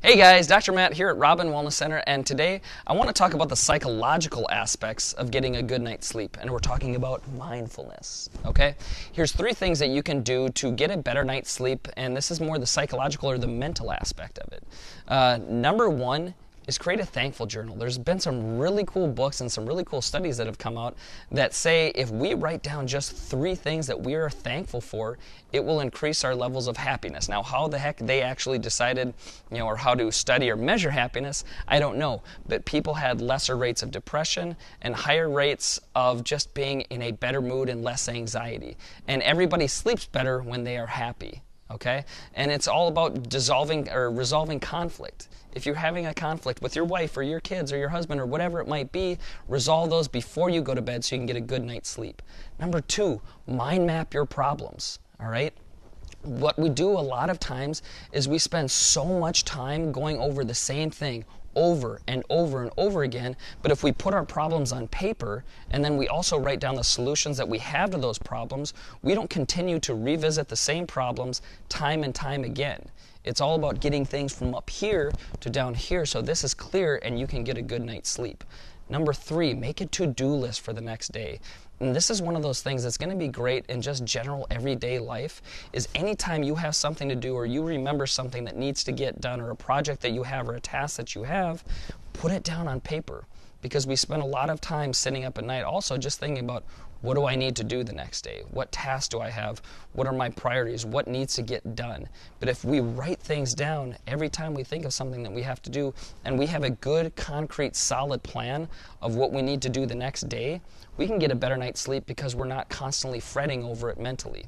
Hey guys, Dr. Matt here at Robin Wellness Center, and today I want to talk about the psychological aspects of getting a good night's sleep, and we're talking about mindfulness, okay? Here's 3 things that you can do to get a better night's sleep, and this is more the psychological or the mental aspect of it. Number 1 is create a thankful journal. There's been some really cool books and some really cool studies that have come out that say if we write down just 3 things that we are thankful for, it will increase our levels of happiness. Now, how the heck they actually decided, or how to study or measure happiness, I don't know. But people had lesser rates of depression and higher rates of just being in a better mood and less anxiety. And everybody sleeps better when they are happy. Okay? And it's all about dissolving or resolving conflict. If you're having a conflict with your wife or your kids or your husband or whatever it might be, resolve those before you go to bed so you can get a good night's sleep. Number 2, mind map your problems. All right? What we do a lot of times is we spend so much time going over the same thing over and over and over again, but if we put our problems on paper and then we also write down the solutions that we have to those problems, we don't continue to revisit the same problems time and time again. It's all about getting things from up here to down here so this is clear and you can get a good night's sleep. Number 3, make a to-do list for the next day. And this is one of those things that's going to be great in just general everyday life, is anytime you have something to do or you remember something that needs to get done or a project that you have or a task that you have, put it down on paper. Because we spend a lot of time sitting up at night also just thinking about, what do I need to do the next day? What tasks do I have? What are my priorities? What needs to get done? But if we write things down every time we think of something that we have to do, and we have a good, concrete, solid plan of what we need to do the next day, we can get a better night's sleep because we're not constantly fretting over it mentally.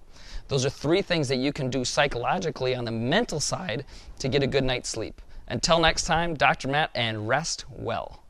Those are 3 things that you can do psychologically on the mental side to get a good night's sleep. Until next time, Dr. Matt, and rest well.